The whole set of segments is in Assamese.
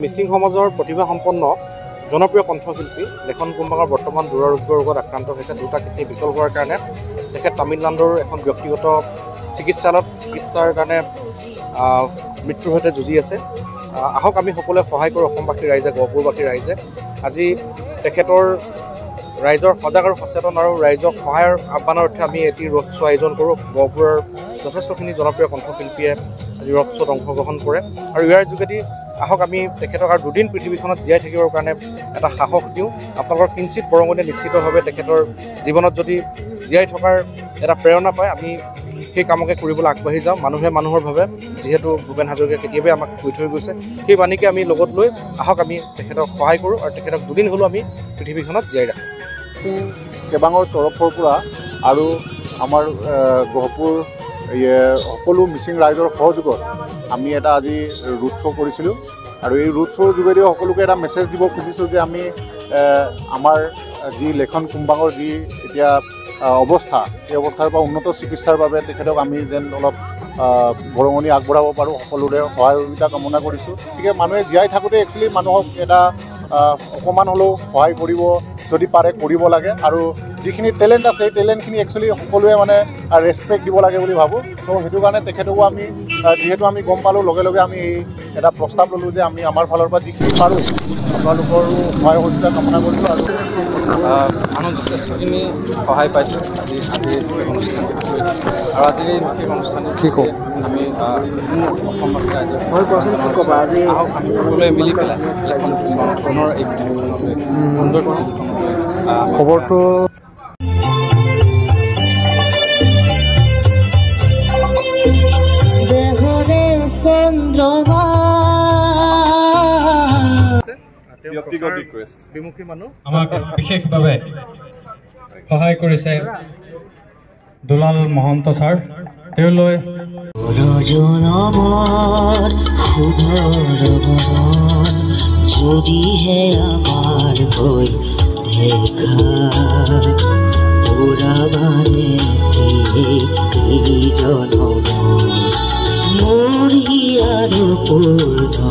মিচিং সমাজৰ প্ৰতিভা সম্পন্ন জনপ্ৰিয় কণ্ঠশিল্পী লেখন কুম্বাঙৰ বৰ্তমান দুৰাৰোগ্য ৰোগত আক্ৰান্ত হৈছে। দুটা কিডনি বিকল হোৱাৰ কাৰণে তেখেত তামিলনাডুৰ এখন ব্যক্তিগত চিকিৎসালয়ত চিকিৎসাৰ কাৰণে মৃত্যুৰ সৈতে যুঁজি আছে। আহক আমি সকলোৱে সহায় কৰোঁ, অসমবাসী ৰাইজে, গহপুৰবাসী ৰাইজে। আজি তেখেতৰ ৰাইজৰ সজাগ আৰু সচেতন আৰু ৰাইজক সহায়ৰ আহ্বানৰ অৰ্থে আমি এটি ৰোড শ্ব' আয়োজন কৰোঁ। গহপুৰৰ যথেষ্টখিনি জনপ্ৰিয় কণ্ঠশিল্পীয়ে আজি ৰোড শ্ব'ত অংশগ্ৰহণ কৰে আৰু ইয়াৰ যোগেদি আহক আমি তেখেতক আৰু দুদিন পৃথিৱীখনত জীয়াই থাকিবৰ কাৰণে এটা সাহস দিওঁ। আপোনালোকৰ কিঞ্চিত বৰঙণিয়ে নিশ্চিতভাৱে তেখেতৰ জীৱনত যদি জীয়াই থকাৰ এটা প্ৰেৰণা পায়, আমি সেই কামকে কৰিবলৈ আগবাঢ়ি যাওঁ। মানুহে মানুহৰ ভাৱে, যিহেতু ভূপেন হাজৰিকাই কেতিয়াবাই আমাক কৈ থৈ গৈছে, সেই বাণীকে আমি লগত লৈ আহক আমি তেখেতক সহায় কৰোঁ আৰু তেখেতক দুদিন হ'লেও আমি পৃথিৱীখনত জীয়াই ৰাখোঁ। মিচিং কেবাঙৰ তৰফৰ পৰা আৰু আমাৰ গহপুৰ সকলো মিচিং ৰাইজৰ সহযোগত আমি এটা আজি ৰোড শ্ব' কৰিছিলোঁ আৰু এই ৰোড শ্ব'ৰ যোগেদি সকলোকে এটা মেছেজ দিব খুজিছোঁ যে আমি আমাৰ যি লেখন কুম্বাঙৰ যি এতিয়া অৱস্থা, এই অৱস্থাৰ পৰা উন্নত চিকিৎসাৰ বাবে তেখেতক আমি যেন অলপ বৰঙণি আগবঢ়াব পাৰোঁ, সকলোৰে সহায়িতা কামনা কৰিছোঁ। গতিকে মানুহে জীয়াই থাকোঁতে একচুৱেলি মানুহক এটা অকণমান হ'লেও সহায় কৰিব, যদি পাৰে কৰিব লাগে আৰু যিখিনি টেলেণ্ট আছে সেই টেলেণ্টখিনি একচুৱেলি সকলোৱে মানে ৰেচপেক্ট দিব লাগে বুলি ভাবোঁ। ত' সেইটো কাৰণে তেখেতকো আমি যিহেতু আমি গম পালোঁ, লগে লগে আমি এটা প্ৰস্তাৱ ল'লোঁ যে আমি আমাৰ ফালৰ পৰা যিখিনি পাৰোঁ আপোনালোকৰো সহায় সহযোগিতা কামনা কৰিছোঁ আৰু মানুহ যথেষ্টখিনি সহায় পাইছোঁ আজিৰ অনুষ্ঠান আৰু আজিৰ এই বিশেষ অনুষ্ঠান কি কওঁ আমি অসমবাসী ৰাইজে আহক আমি সকলোৱে মিলি পেলাই পুনৰ এই সুন্দৰ খবৰটো বিমুখী মানুহ আমাক বিশেষভাৱে সহায় কৰিছে দুলাল মহন্ত ছাৰ। তেওঁলৈ যদিহে আমাৰ হৈ দেখা পুৰাবানে জনম মৰি আৰু পূৰ্ণ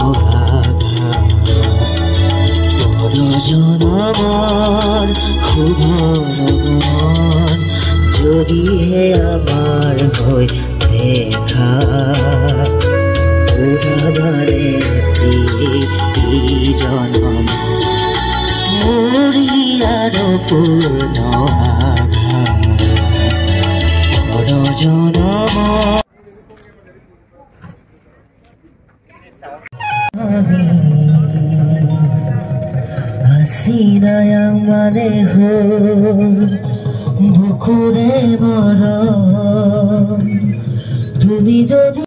জনমৰ শুভ লগন যদিহে আমাৰ হৈ দেখা পুৰাবানে জনম মৰি আৰু পূৰ্ণ জনম হাসিনা মানে বুকুৰে মৰম তুমি যদি